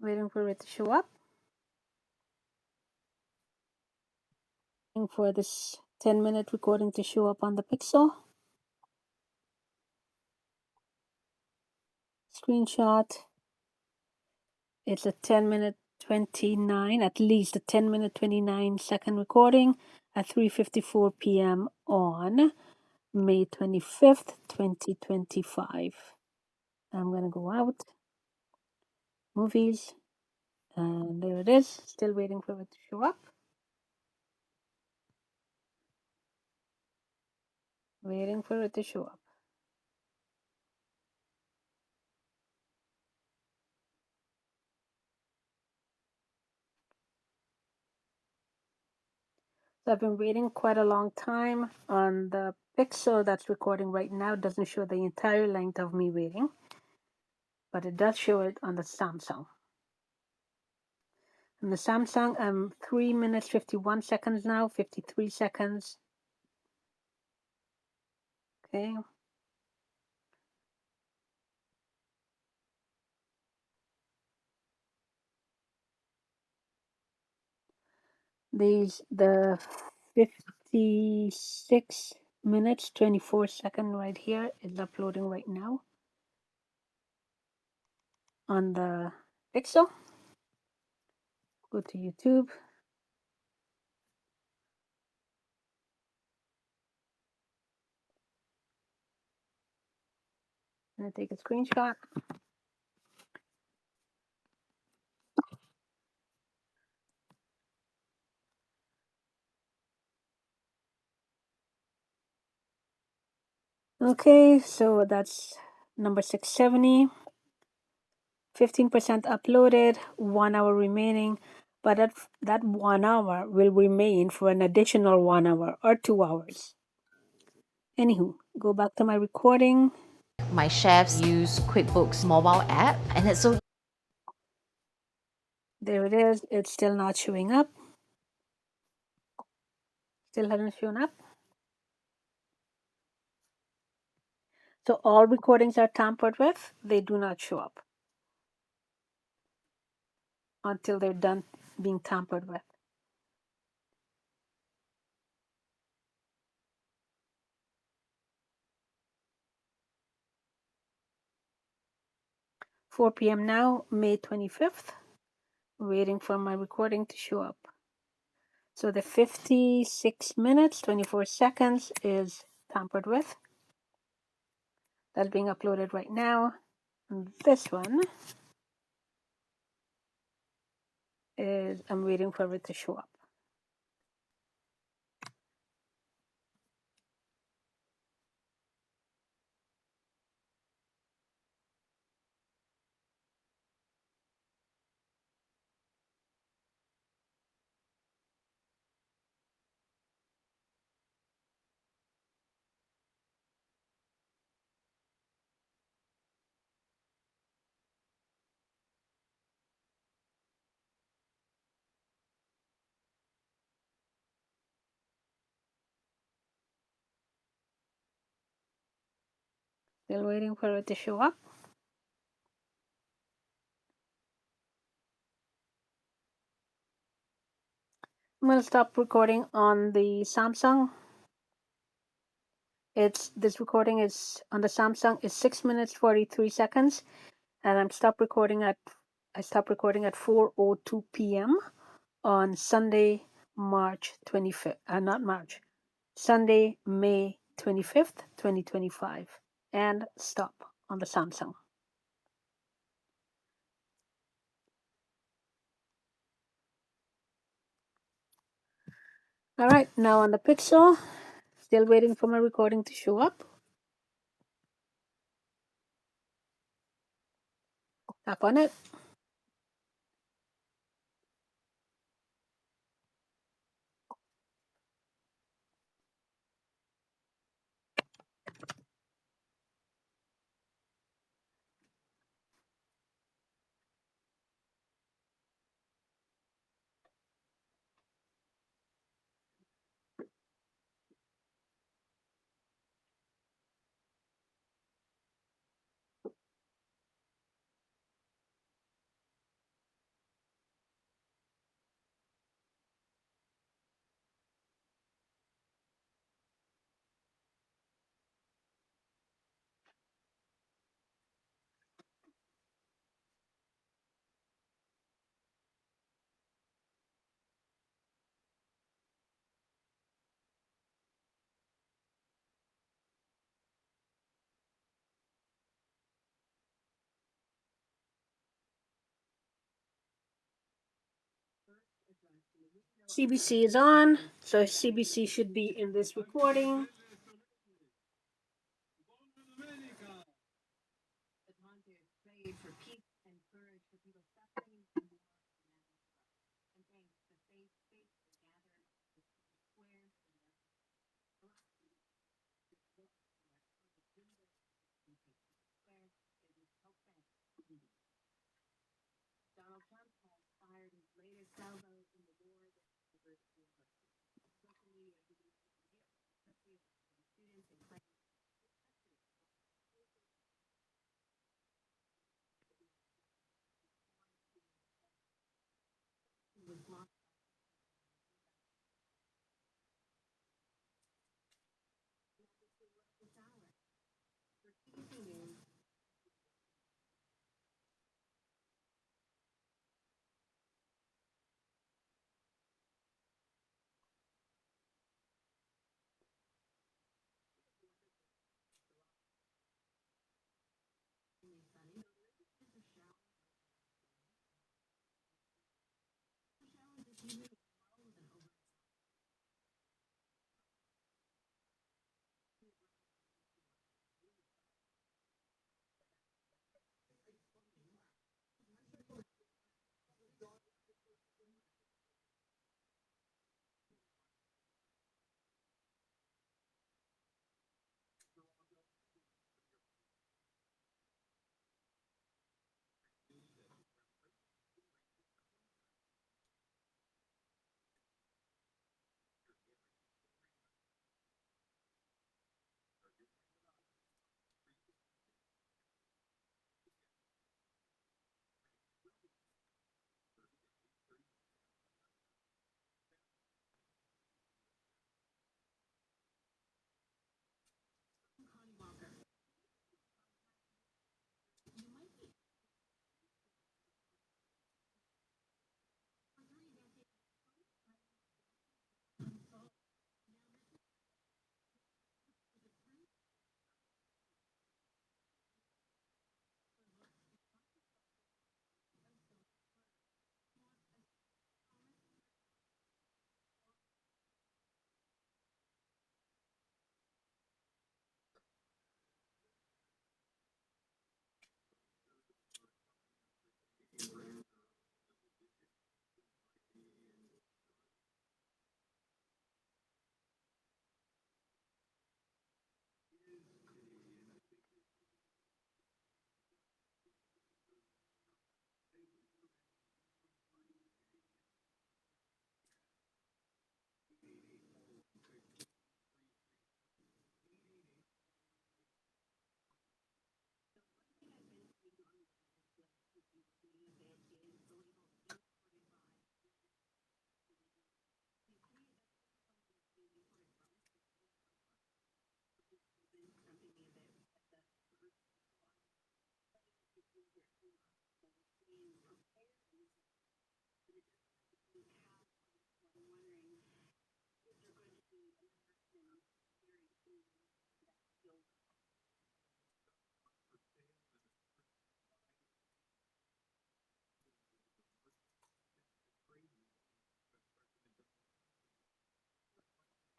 Waiting for it to show up. Waiting for this 10-minute recording to show up on the Pixel. Screenshot. It's a 10-minute 29, at least a 10-minute 29-second recording at 3:54 p.m. on May 25th, 2025. I'm gonna go out, movies, and there it is. Still waiting for it to show up. Waiting for it to show up. So I've been waiting quite a long time on the Pixel that's recording right now. It doesn't show the entire length of me waiting, but it does show it on the Samsung. On the Samsung, I'm 3 minutes 51 seconds now, 53 seconds. Okay. The 56 minutes 24 second right here is uploading right now on the Pixel. Go to YouTube. I'm gonna take a screenshot. Okay, so that's number 670. 15% uploaded, 1 hour remaining, but that 1 hour will remain for an additional 1 hour or 2 hours. Anywho, go back to my recording. My chefs use QuickBooks mobile app, and it's so There it is. It's still not showing up. Still hasn't shown up. So all recordings are tampered with. They do not show up until they're done being tampered with. Four p.m. now, May 25th. Waiting for my recording to show up. So the 56 minutes, 24 seconds is tampered with. That's being uploaded right now. And this one is, I'm waiting for it to show up. Still waiting for it to show up. I'm going to stop recording on the Samsung. This recording is on the Samsung is 6 minutes 43 seconds, and I stopped recording at 4:02 p.m. on Sunday, March 25th. Not March, Sunday, May 25th, 2025, and stop on the Samsung. All right, now on the Pixel, still waiting for my recording to show up. Tap on it. CBC is on, so CBC should be in this recording.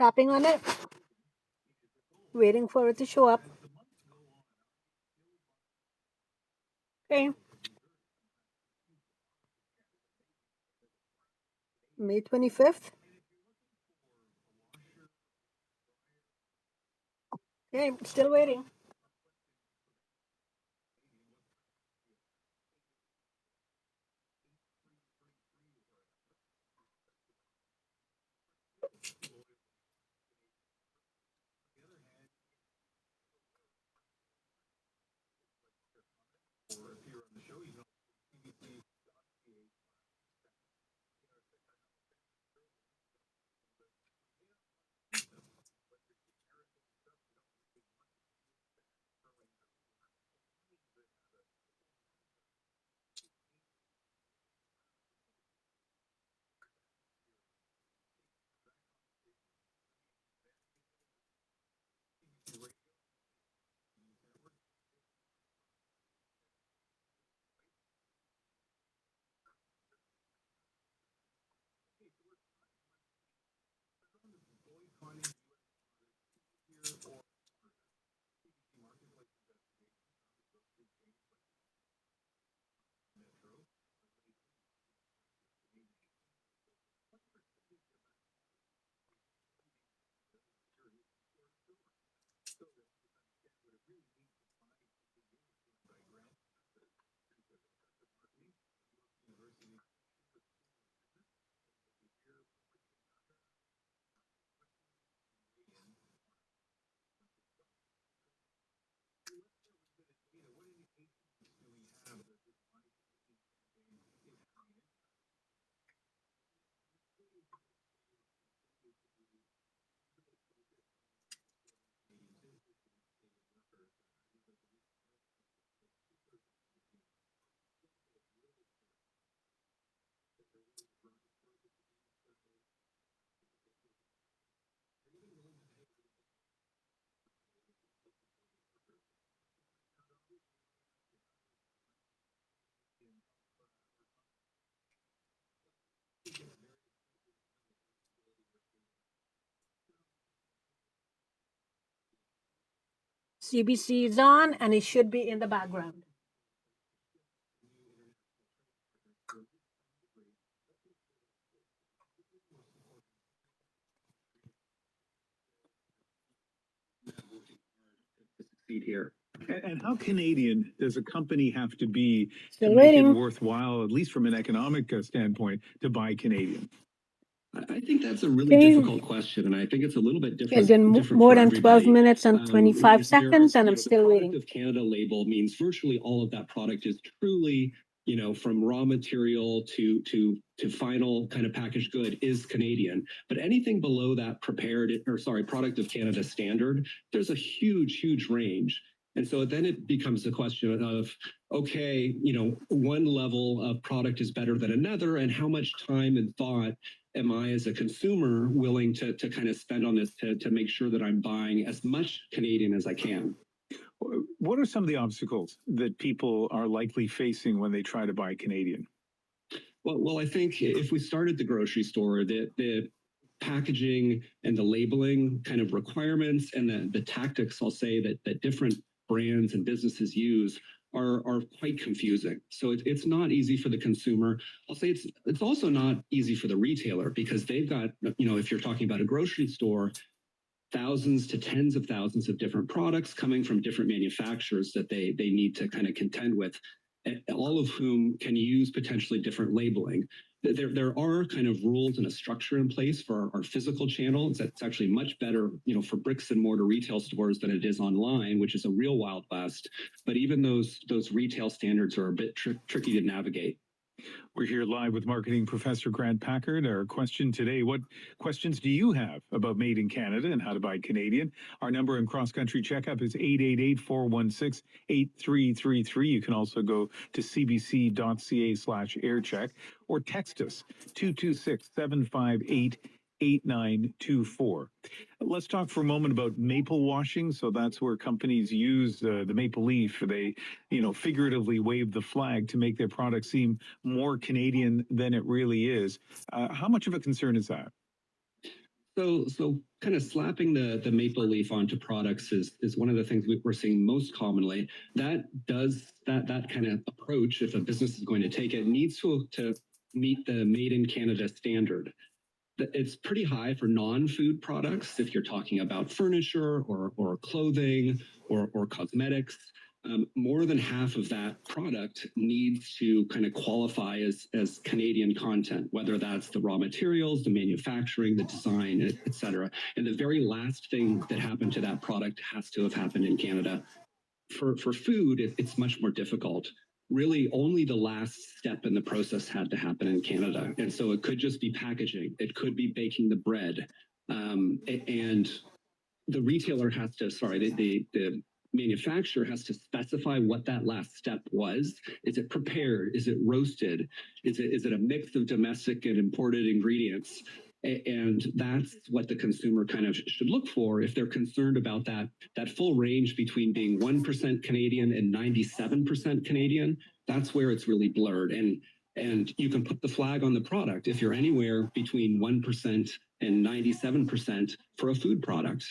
Tapping on it, waiting for it to show up. Okay. May 25th. Okay, still waiting. CBC is on, and it should be in the background. Succeed here. And how Canadian does a company have to be to Still make it waiting. worthwhile, at least from an economic standpoint, to buy Canadian? I think that's a really Okay. difficult question, and I think it's a little bit different. It's been different more for than 12 everybody. minutes and 25 There seconds, and you I'm know, still the waiting. Product of Canada label means virtually all of that product is truly, you know, from raw material to final kind of packaged good is Canadian. But anything below that product of Canada standard, there's a huge range. And so then it becomes a question of, okay, you know, one level of product is better than another, and how much time and thought am I as a consumer willing to kind of spend on this to make sure that I'm buying as much Canadian as I can? What are some of the obstacles that people are likely facing when they try to buy Canadian? Well, I think if we start at the grocery store, the packaging and the labeling kind of requirements and the tactics, I'll say, that different brands and businesses use are quite confusing. So it's not easy for the consumer. I'll say it's also not easy for the retailer, because they've got, you know, if you're talking about a grocery store, thousands to tens of thousands of different products coming from different manufacturers that they need to kind of contend with, all of whom can use potentially different labeling. There are kind of rules and a structure in place for our physical channels that's actually much better, you know, for bricks and mortar retail stores than it is online, which is a real wild west. But even those retail standards are a bit tricky to navigate. We're here live with marketing professor Grant Packard. Our question today: what questions do you have about Made in Canada and how to buy Canadian? Our number in cross-country checkup is 888-416-8333. You can also go to cbc.ca/aircheck or text us 226-758-8924. Let's talk for a moment about maple washing. So that's where companies use the maple leaf. They, you know, figuratively wave the flag to make their product seem more Canadian than it really is. How much of a concern is that? So kind of slapping the maple leaf onto products is one of the things we're seeing most commonly. That kind of approach, if a business is going to take it, needs to meet the Made in Canada standard. It's pretty high for non-food products. If you're talking about furniture or clothing or cosmetics, more than half of that product needs to kind of qualify as Canadian content, whether that's the raw materials, the manufacturing, the design, et cetera. And the very last thing that happened to that product has to have happened in Canada. For food, it's much more difficult. Really, only the last step in the process had to happen in Canada. And so it could just be packaging. It could be baking the bread. And the retailer has to, the manufacturer has to specify what that last step was. Is it prepared? Is it roasted? Is it a mix of domestic and imported ingredients? And that's what the consumer kind of should look for if they're concerned about that full range between being 1% Canadian and 97% Canadian. That's where it's really blurred. And you can put the flag on the product if you're anywhere between 1% and 97% for a food product.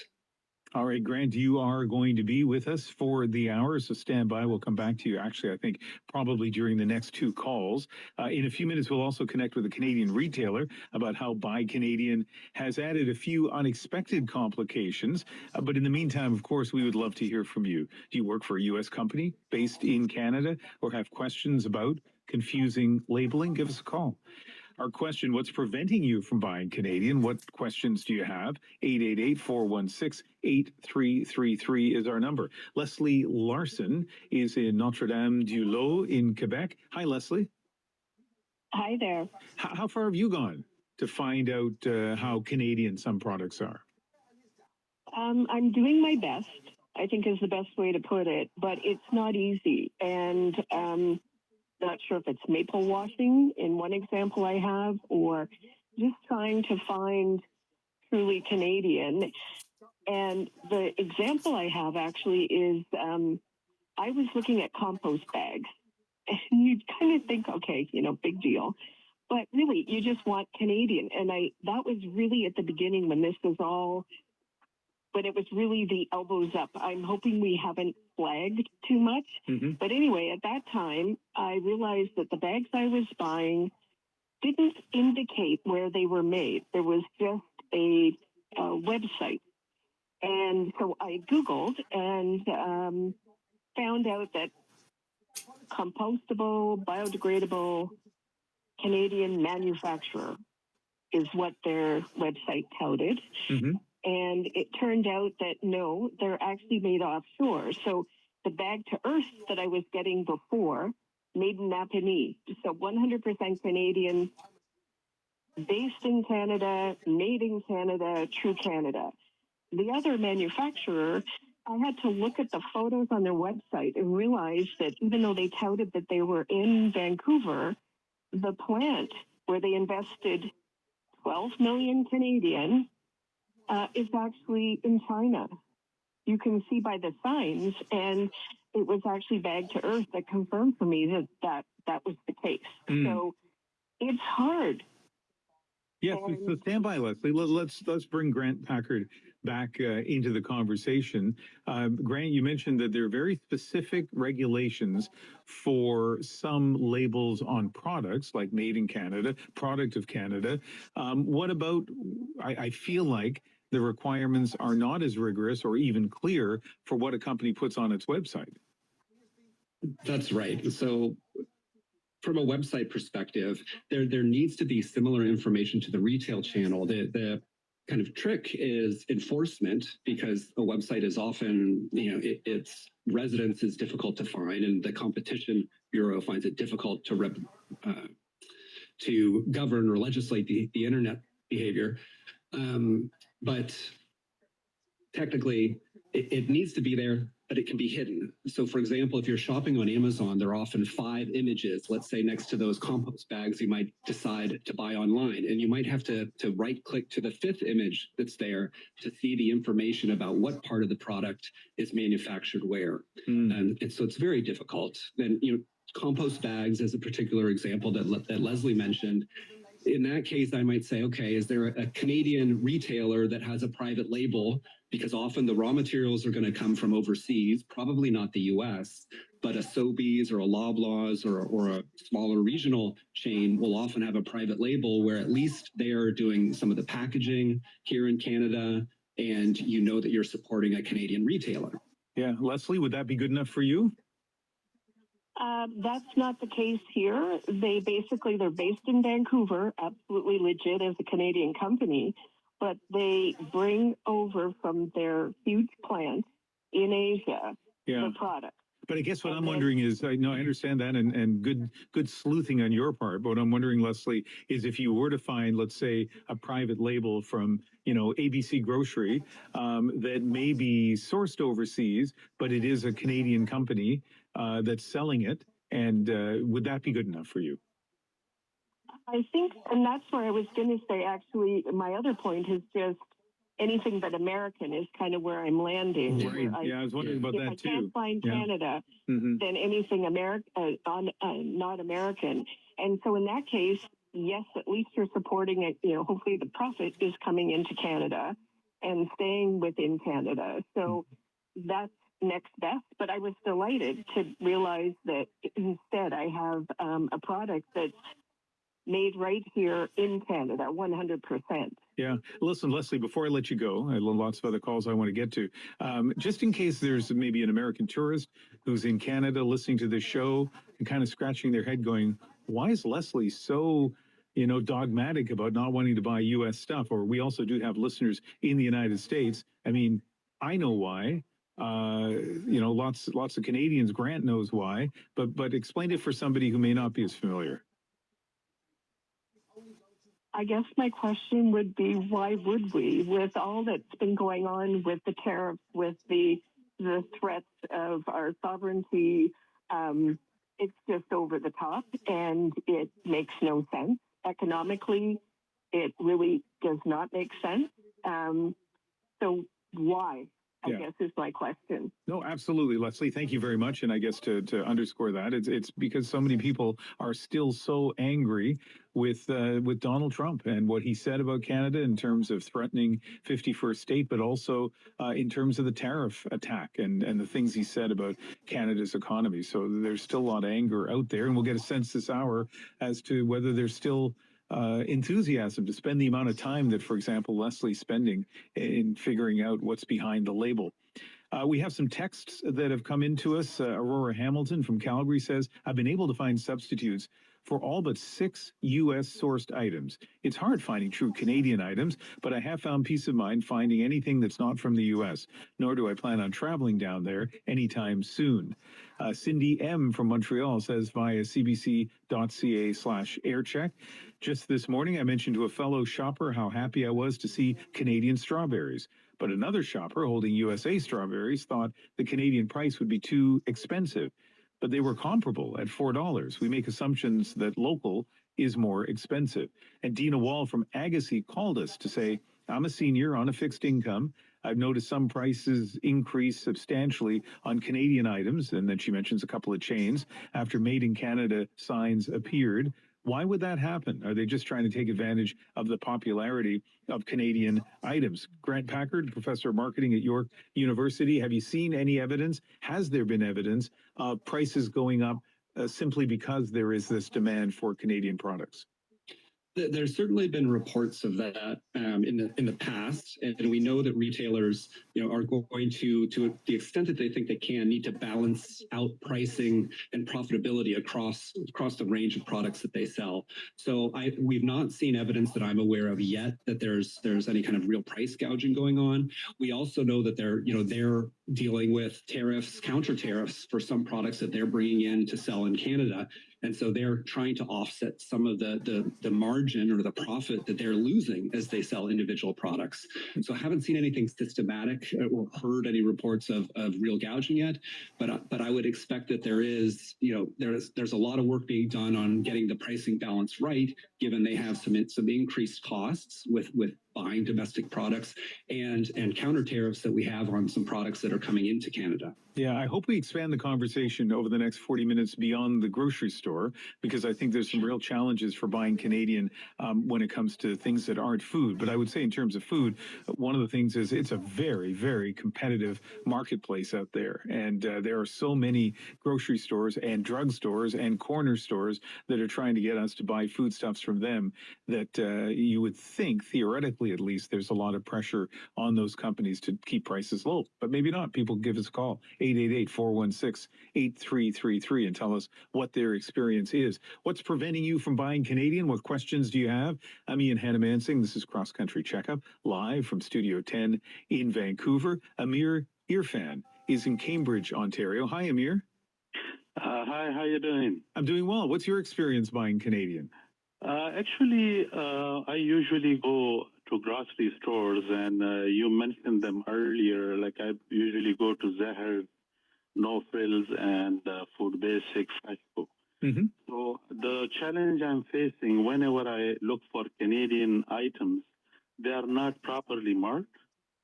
All right, Grant, you are going to be with us for the hour, so stand by. We'll come back to you, actually, I think probably during the next two calls. In a few minutes, we'll also connect with a Canadian retailer about how Buy Canadian has added a few unexpected complications. But in the meantime, of course, we would love to hear from you. Do you work for a U.S. company based in Canada or have questions about confusing labeling? Give us a call. Our question: what's preventing you from buying Canadian? What questions do you have? 888-416-8333 is our number. Leslie Larson is in Notre-Dame-du-Lot in Quebec. Hi, Leslie. Hi there. How far have you gone to find out how Canadian some products are? I'm doing my best, I think is the best way to put it, but it's not easy. And not sure if it's maple washing in one example I have, or just trying to find truly Canadian. And the example I have actually is I was looking at compost bags, and you kind of think, okay, you know, big deal. But really, you just want Canadian. And that was really at the beginning when this was all but it was really the elbows up. I'm hoping we haven't flagged too much. Mm-hmm. But anyway, at that time, I realized that the bags I was buying didn't indicate where they were made. There was just a website. And so I Googled and found out that compostable, biodegradable Canadian manufacturer is what their website touted. Mm-hmm. And it turned out that no, they're actually made offshore. So the bag to earth that I was getting before, made in Napanee, so 100% Canadian, based in Canada, made in Canada, true Canada. The other manufacturer, I had to look at the photos on their website and realize that even though they touted that they were in Vancouver, the plant where they invested 12 million Canadian is actually in China. You can see by the signs, and it was actually Bag to Earth that confirmed for me that was the case. So it's hard. Yes, so stand by, Leslie. Let's bring Grant Packard back into the conversation. Grant, you mentioned that there are very specific regulations for some labels on products, like Made in Canada, Product of Canada. What about? I feel like the requirements are not as rigorous or even clear for what a company puts on its website. That's right. So from a website perspective, there needs to be similar information to the retail channel. The kind of trick is enforcement, because a website is often, its residence is difficult to find, and the Competition Bureau finds it difficult to govern or legislate the internet behavior. But technically, it needs to be there, but it can be hidden. So for example, if you're shopping on Amazon, there are often 5 images, let's say next to those compost bags you might decide to buy online. And you might have to right click to the 5th image that's there to see the information about what part of the product is manufactured where. And so it's very difficult. Then, compost bags is a particular example that Leslie mentioned. In that case, I might say, okay, is there a Canadian retailer that has a private label? Because often the raw materials are going to come from overseas, probably not the US, but a Sobeys or a Loblaws or a smaller regional chain will often have a private label where at least they are doing some of the packaging here in Canada, and you know that you're supporting a Canadian retailer. Yeah, Leslie, would that be good enough for you? That's not the case here. They're based in Vancouver, absolutely legit as a Canadian company, but they bring over from their huge plant in Asia the product. But I guess what I'm wondering is, I understand that, and good sleuthing on your part. But what I'm wondering, Leslie, is if you were to find, let's say, a private label from, ABC Grocery that may be sourced overseas, but it is a Canadian company that's selling it, and would that be good enough for you? I think, and that's where I was going to say, actually, my other point is just anything but American is kind of where I'm landing. Right. I was wondering about that too. If I can't find Canada, then anything not American. And so in that case, yes, at least you're supporting it. Hopefully the profit is coming into Canada and staying within Canada. So that's next best. But I was delighted to realize that instead I have a product that's made right here in Canada, 100%. Yeah. Listen, Leslie, before I let you go, I have lots of other calls I want to get to. Just in case there's maybe an American tourist who's in Canada listening to this show and kind of scratching their head going, why is Leslie so, dogmatic about not wanting to buy U.S. stuff? Or we also do have listeners in the United States. I mean, I know why. Lots of Canadians, Grant knows why, but explain it for somebody who may not be as familiar. I guess my question would be, why would we, with all that's been going on with the tariffs, with the threats of our sovereignty, it's just over the top, and it makes no sense. Economically, it really does not make sense. So why? I guess is my question. No, absolutely, Leslie. Thank you very much. And I guess to underscore that, it's because so many people are still so angry with Donald Trump and what he said about Canada in terms of threatening 51st state, but also in terms of the tariff attack and the things he said about Canada's economy. So there's still a lot of anger out there, and we'll get a sense this hour as to whether there's still enthusiasm to spend the amount of time that, for example, Leslie's spending in figuring out what's behind the label. We have some texts that have come into us. Aurora Hamilton from Calgary says, I've been able to find substitutes for all but 6 U.S. sourced items. It's hard finding true Canadian items, but I have found peace of mind finding anything that's not from the U.S., nor do I plan on traveling down there anytime soon. Cindy M. from Montreal says via cbc.ca/aircheck. Just this morning, I mentioned to a fellow shopper how happy I was to see Canadian strawberries. But another shopper holding USA strawberries thought the Canadian price would be too expensive. But they were comparable at $4. We make assumptions that local is more expensive. And Dina Wall from Agassiz called us to say, I'm a senior on a fixed income. I've noticed some prices increase substantially on Canadian items. And then she mentions a couple of chains after Made in Canada signs appeared. Why would that happen? Are they just trying to take advantage of the popularity of Canadian items? Grant Packard, professor of marketing at York University, have you seen any evidence? Has there been evidence of prices going up simply because there is this demand for Canadian products? There's certainly been reports of that in the past, and we know that retailers, are going to the extent that they think they can, need to balance out pricing and profitability across the range of products that they sell. So we've not seen evidence that I'm aware of yet that there's any kind of real price gouging going on. We also know that they're dealing with tariffs, counter tariffs for some products that they're bringing in to sell in Canada. And so they're trying to offset some of the margin or the profit that they're losing as they sell individual products. And so I haven't seen anything systematic or heard any reports of real gouging yet, but I would expect that there's a lot of work being done on getting the pricing balance right, given they have some increased costs with buying domestic products and counter tariffs that we have on some products that are coming into Canada. Yeah, I hope we expand the conversation over the next 40 minutes beyond the grocery store, because I think there's some real challenges for buying Canadian when it comes to things that aren't food. But I would say in terms of food, one of the things is it's a very, very competitive marketplace out there. And there are so many grocery stores and drugstores and corner stores that are trying to get us to buy foodstuffs from them that you would think, theoretically at least, there's a lot of pressure on those companies to keep prices low. But maybe not. People give us a call. 888-416-8333 and tell us what their experience is. What's preventing you from buying Canadian? What questions do you have? I'm Ian Hannah-Mansing. This is Cross Country Checkup, live from Studio 10 in Vancouver. Amir Irfan is in Cambridge, Ontario. Hi, Amir. Hi, how you doing? I'm doing well. What's your experience buying Canadian? Actually, I usually go to grocery stores, and you mentioned them earlier. Like I usually go to Zahar, No Frills, and Food Basics, Freshco. Mm-hmm. So the challenge I'm facing whenever I look for Canadian items, they are not properly marked,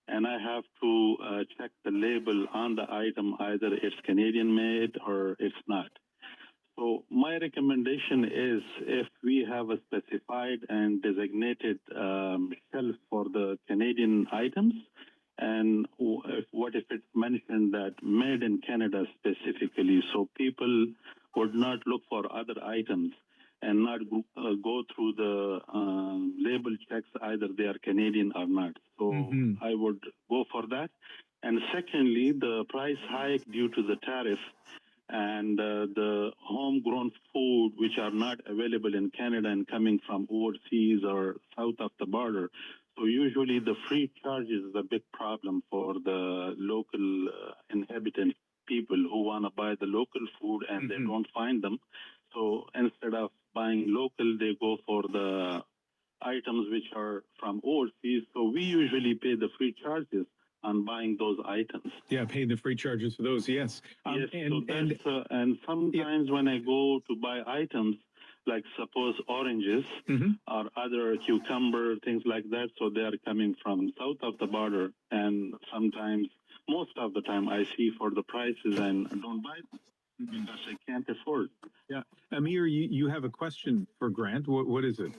and I have to check the label on the item. Either it's Canadian made or it's not. So my recommendation is if we have a specified and designated shelf for the Canadian items, and what if it's mentioned that made in Canada specifically, so people would not look for other items and not go through the label checks, either they are Canadian or not. So I would go for that. And secondly, the price hike due to the tariff and the homegrown food, which are not available in Canada and coming from overseas or south of the border. So usually the freight charges is a big problem for the local inhabitant people who want to buy the local food and they don't find them. So instead of buying local, they go for the items which are from overseas. So we usually pay the freight charges on buying those items. Yeah, paying the freight charges for those, yes. Yes, and sometimes when I go to buy items, like suppose oranges or other cucumber, things like that, so they are coming from south of the border, and sometimes most of the time I see for the prices and don't buy them because I can't afford. Yeah. Amir, you have a question for Grant. What is it?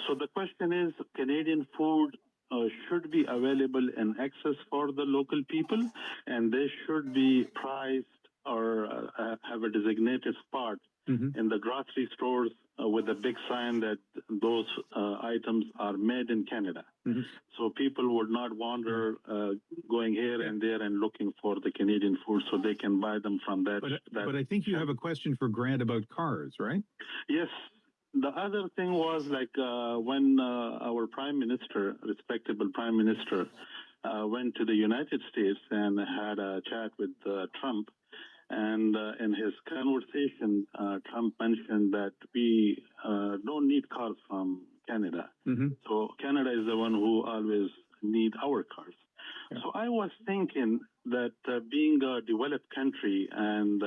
So the question is, Canadian food should be available in access for the local people, and they should be priced or have a designated spot in the grocery stores with a big sign that those items are made in Canada. So people would not wander going here and there and looking for the Canadian food so they can buy them from that. But I think you have a question for Grant about cars, right? Yes. The other thing was like when our prime minister, respectable prime minister, went to the United States and had a chat with Trump. And in his conversation, Trump mentioned that we don't need cars from Canada. So Canada is the one who always need our cars. So I was thinking that being a developed country and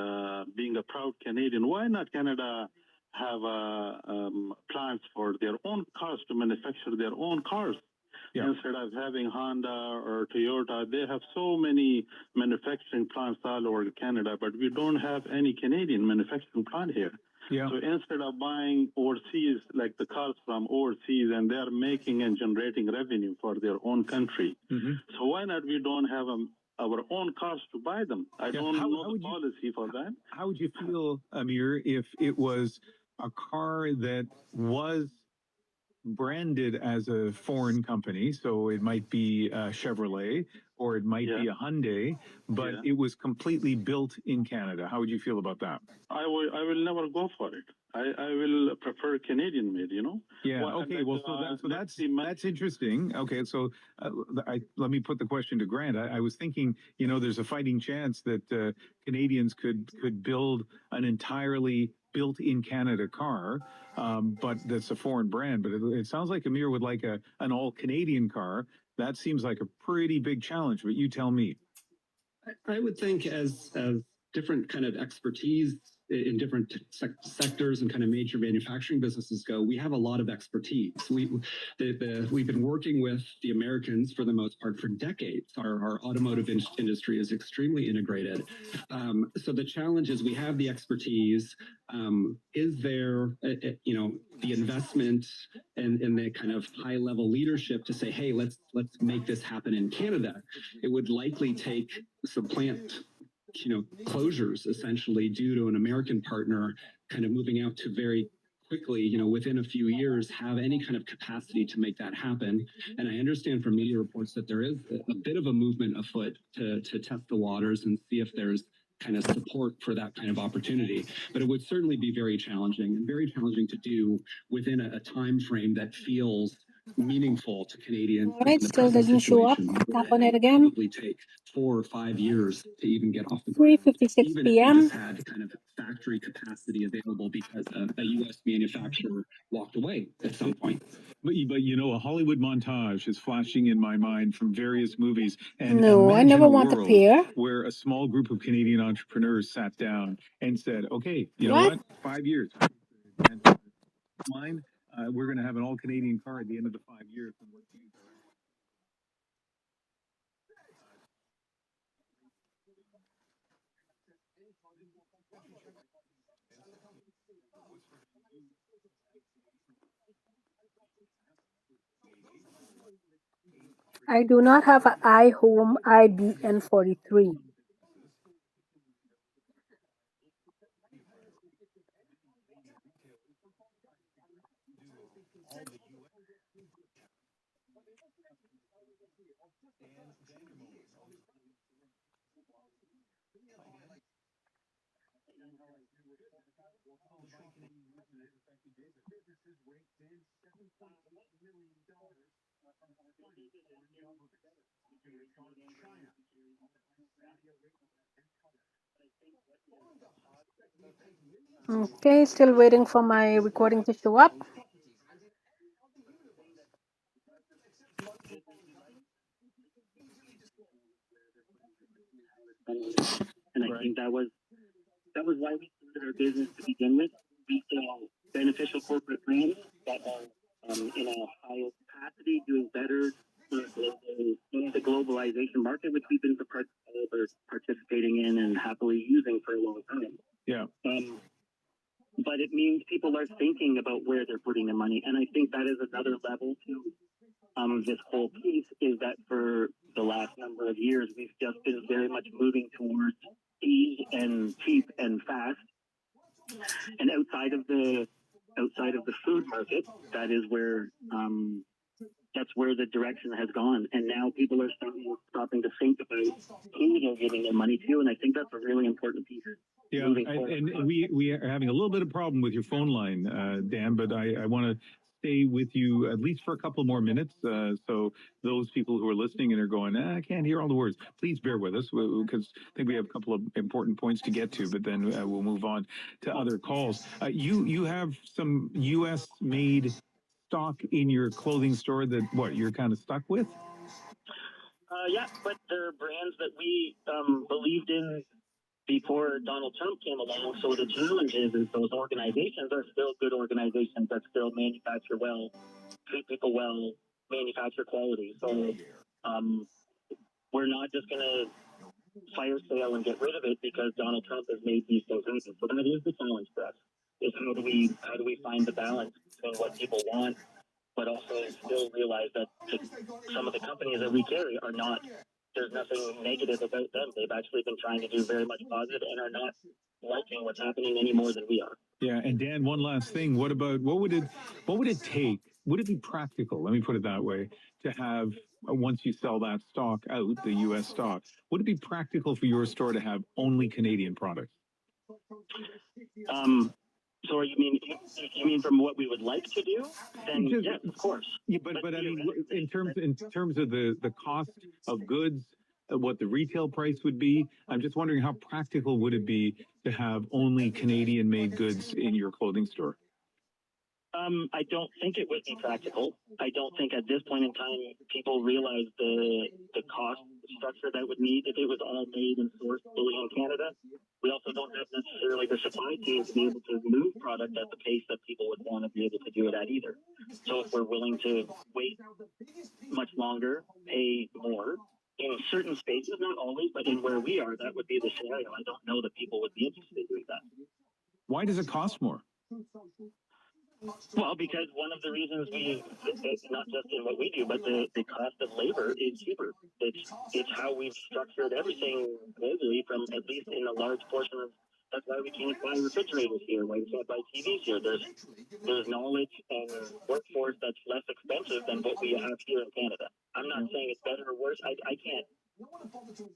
being a proud Canadian, why not Canada have plans for their own cars to manufacture their own cars? Instead of having Honda or Toyota, they have so many manufacturing plants all over Canada, but we don't have any Canadian manufacturing plant here. So instead of buying overseas, like the cars from overseas, and they're making and generating revenue for their own country. So why not we don't have our own cars to buy them? I don't know the policy for that. How would you feel, Amir, if it was a car that was branded as a foreign company, so it might be a Chevrolet or it might be a Hyundai, but it was completely built in Canada? How would you feel about that? I will never go for it. I will prefer Canadian made, you know? Yeah. Okay. Well, so that's interesting. Okay. So let me put the question to Grant. I was thinking, you know, there's a fighting chance that Canadians could build an entirely built in Canada car, but that's a foreign brand. But it sounds like Amir would like an all Canadian car. That seems like a pretty big challenge, but you tell me. I would think as different kind of expertise in different sectors and kind of major manufacturing businesses go, we have a lot of expertise. We've been working with the Americans for the most part for decades. Our automotive industry is extremely integrated. So the challenge is we have the expertise. Is there, you know, the investment and the kind of high level leadership to say, hey, let's make this happen in Canada? It would likely take some plant closures essentially due to an American partner kind of moving out to very quickly, within a few years, have any kind of capacity to make that happen. And I understand from media reports that there is a bit of a movement afoot to test the waters and see if there's kind of support for that kind of opportunity. But it would certainly be very challenging to do within a time frame that feels meaningful to Canadians. All right, still doesn't show up. Tap on it again. Probably take 4 or 5 years to even get off the 3:56 even p.m. If you just had kind of factory capacity available because a U.S. manufacturer walked away at some point. But you know, a Hollywood montage is flashing in my mind from various movies. And no, I never want to pair. Where a small group of Canadian entrepreneurs sat down and said, okay, you know what? 5 years. Mine, we're going to have an all Canadian car at the end of the 5 years. I do not have an iHome IBN43. Okay, still waiting for my recording to show up. And I think that was why we started our business to begin with. We saw beneficial corporate brands that are in a higher capacity, doing better in the globalization market, which we've been participating in and happily using for a long time. Yeah. But it means people are thinking about where they're putting their money, and I think that is another level to this whole piece. Is that for the last number of years, we've just been very much moving towards ease and cheap and fast, and outside of the food market, that is where that's where the direction has gone. And now people are stopping to think about who they're giving their money to, and I think that's a really important piece. Yeah, and we are having a little bit of problem with your phone line, Dan, but I want to stay with you at least for a couple more minutes. So those people who are listening and are going, I can't hear all the words, please bear with us because I think we have a couple of important points to get to, but then we'll move on to other calls. You have some U.S. made stock in your clothing store that you're kind of stuck with? Yeah, but they're brands that we believed in before Donald Trump came along. So the challenge is those organizations are still good organizations that still manufacture well, treat people well, manufacture quality. So we're not just going to fire sale and get rid of it because Donald Trump has made these things happen. So that is the challenge for us. Is how do we find the balance between what people want, but also still realize that some of the companies that we carry are not. There's nothing negative about them. They've actually been trying to do very much positive and are not liking what's happening any more than we are. Yeah, and Dan, one last thing. What would it take? Would it be practical? Let me put it that way. To have once you sell that stock out, the U.S. stock, would it be practical for your store to have only Canadian products? So you mean from what we would like to do? Then yes, of course. Yeah, but I mean, in terms of the cost of goods, what the retail price would be, I'm just wondering how practical would it be to have only Canadian-made goods in your clothing store? I don't think it would be practical. I don't think at this point in time people realize the cost structure that would need if it was all made and sourced fully in Canada. We also don't have necessarily the supply chain to be able to move product at the pace that people would want to be able to do it at either. So if we're willing to wait much longer, pay more, in certain spaces, not always, but in where we are, that would be the scenario. I don't know that people would be interested in doing that. Why does it cost more? Well, because one of the reasons it's not just in what we do, but the cost of labor is cheaper. It's how we've structured everything globally, from at least in a large portion of. That's why we can't buy refrigerators here. Why we can't buy TVs here. There's knowledge and workforce that's less expensive than what we have here in Canada. I'm not saying it's better or worse.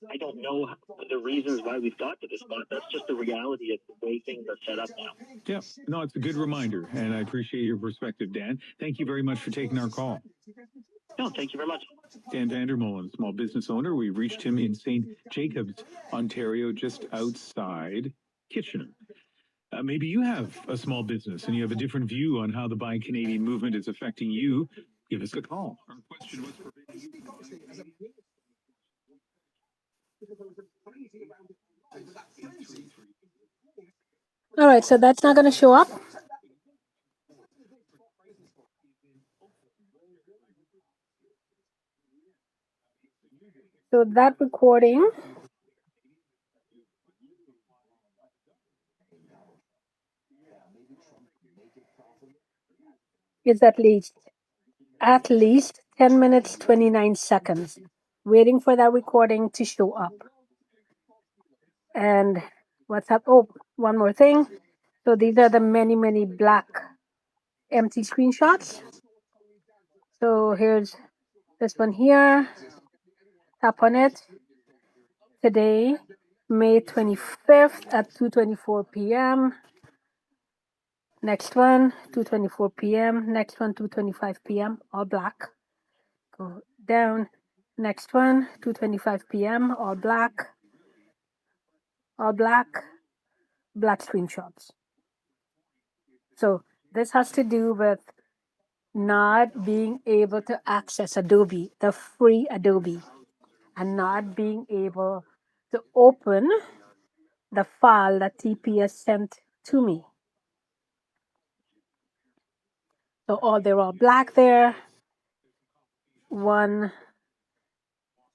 I don't know the reasons why we've got to this spot. That's just the reality of the way things are set up now. Yeah, no, it's a good reminder, and I appreciate your perspective, Dan. Thank you very much for taking our call. No, thank you very much. Dan Vandermolen, small business owner. We reached him in St. Jacobs, Ontario, just outside Kitchener. Maybe you have a small business and you have a different view on how the Buy Canadian movement is affecting you. Give us a call. Our question was for All right, so that's not going to show up. So that recording is at least 10 minutes, 29 seconds, waiting for that recording to show up. And what's up? Oh, one more thing. So these are the many black empty screenshots. So here's this one here. Tap on it. Today, May 25th at 2:24 p.m. Next one, 2:24 p.m. Next one, 2:25 p.m. All black. Go down. Next one, 2:25 p.m. All black. All black. Black screenshots. So this has to do with not being able to access Adobe, the free Adobe, and not being able to open the file that TPS sent to me. So they're all black there. One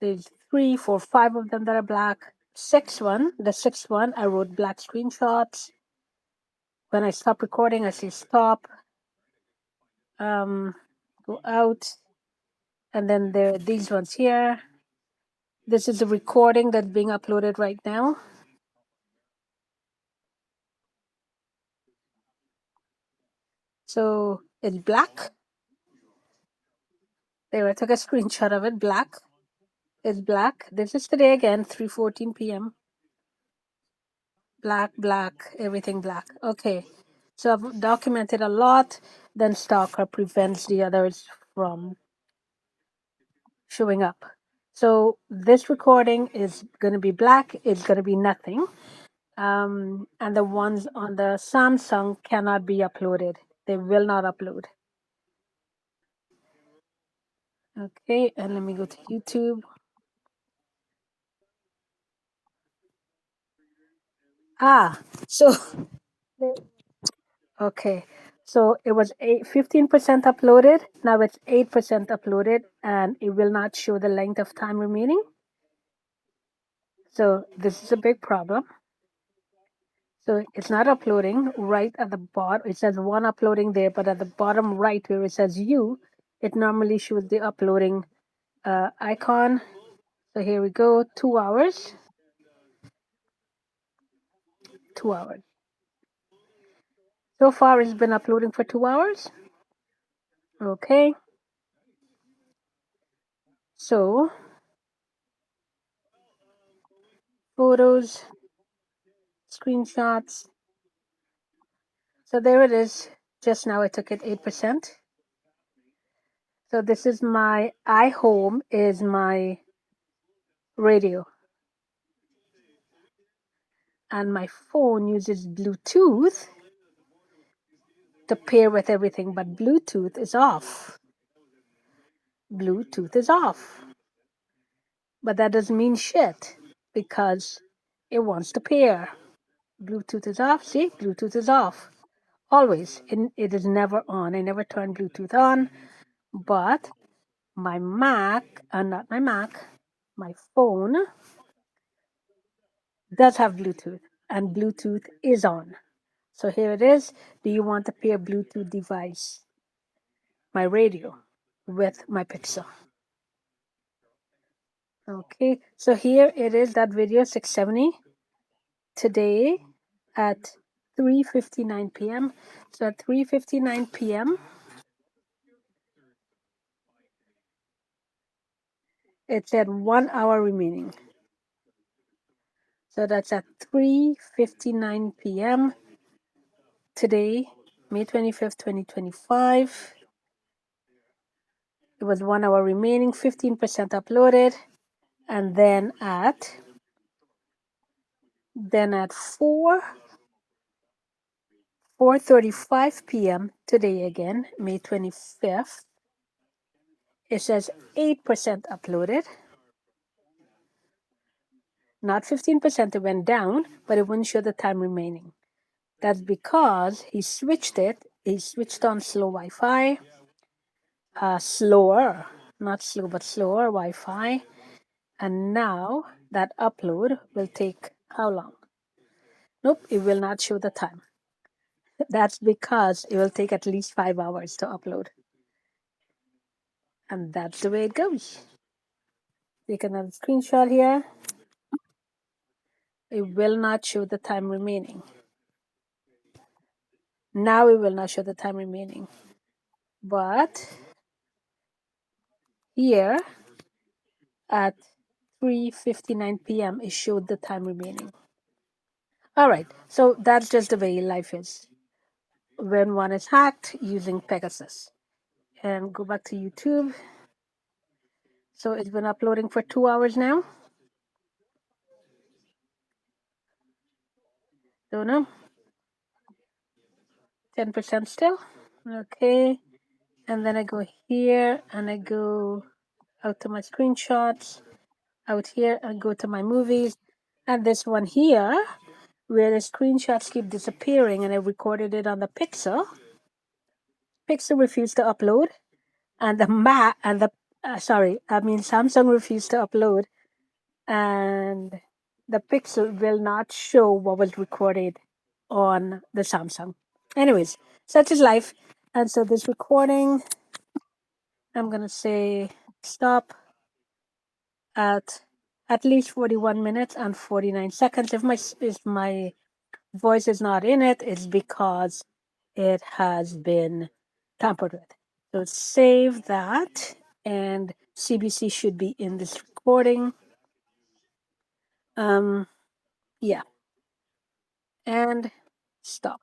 There's 3, 4, 5 of them that are black. The sixth one, I wrote black screenshots. When I stop recording, I say stop. Go out. And then there are these ones here. This is the recording that's being uploaded right now. So it's black. There, I took a screenshot of it. Black. It's black. This is today again, 3:14 p.m. Black, black, everything black. Okay. So I've documented a lot. Then Stalker prevents the others from showing up. So this recording is going to be black. It's going to be nothing. And the ones on the Samsung cannot be uploaded. They will not upload. Okay, and let me go to YouTube. So okay, so it was 15% uploaded. Now it's 8% uploaded, and it will not show the length of time remaining. So this is a big problem. So it's not uploading right at the bottom. It says one uploading there, but at the bottom right where it says you, it normally shows the uploading icon. So here we go, 2 hours. 2 hours. So far it's been uploading for 2 hours. Okay. So photos, screenshots. So there it is. Just now I took it 8%. So this is my iHome is my radio. And my phone uses Bluetooth to pair with everything, but Bluetooth is off. Bluetooth is off. But that doesn't mean shit because it wants to pair. Bluetooth is off. See, Bluetooth is off. Always. It is never on. I never turn Bluetooth on. But my Mac, not my Mac, my phone does have Bluetooth, and Bluetooth is on. So here it is. Do you want to pair Bluetooth device, my radio, with my Pixel? Okay, so here it is, that video 670 today at 3:59 p.m. So at 3:59 p.m. it said 1 hour remaining. So that's at 3:59 p.m. today, May 25th, 2025. It was 1 hour remaining, 15% uploaded. And then at 4:35 p.m. today again, May 25th, it says 8% uploaded. Not 15%, it went down, but it wouldn't show the time remaining. That's because he switched it. He switched on slow Wi-Fi, slower, not slow, but slower Wi-Fi. And now that upload will take how long? Nope, it will not show the time. That's because it will take at least 5 hours to upload. And that's the way it goes. Take another screenshot here. It will not show the time remaining. Now it will not show the time remaining. But here at 3:59 p.m. it showed the time remaining. All right, so that's just the way life is when one is hacked using Pegasus. And go back to YouTube. So it's been uploading for 2 hours now. Don't know. 10% still. Okay. And then I go here and I go out to my screenshots. Out here and go to my movies. And this one here, where the screenshots keep disappearing, and I recorded it on the Pixel. Pixel refused to upload, and the Samsung refused to upload, and the pixel will not show what was recorded on the Samsung. Anyways, such is life. And so this recording, I'm gonna say stop at least 41 minutes and 49 seconds. If my voice is not in it, it's because it has been tampered with. So save that, and CBC should be in this recording. Yeah. And stop.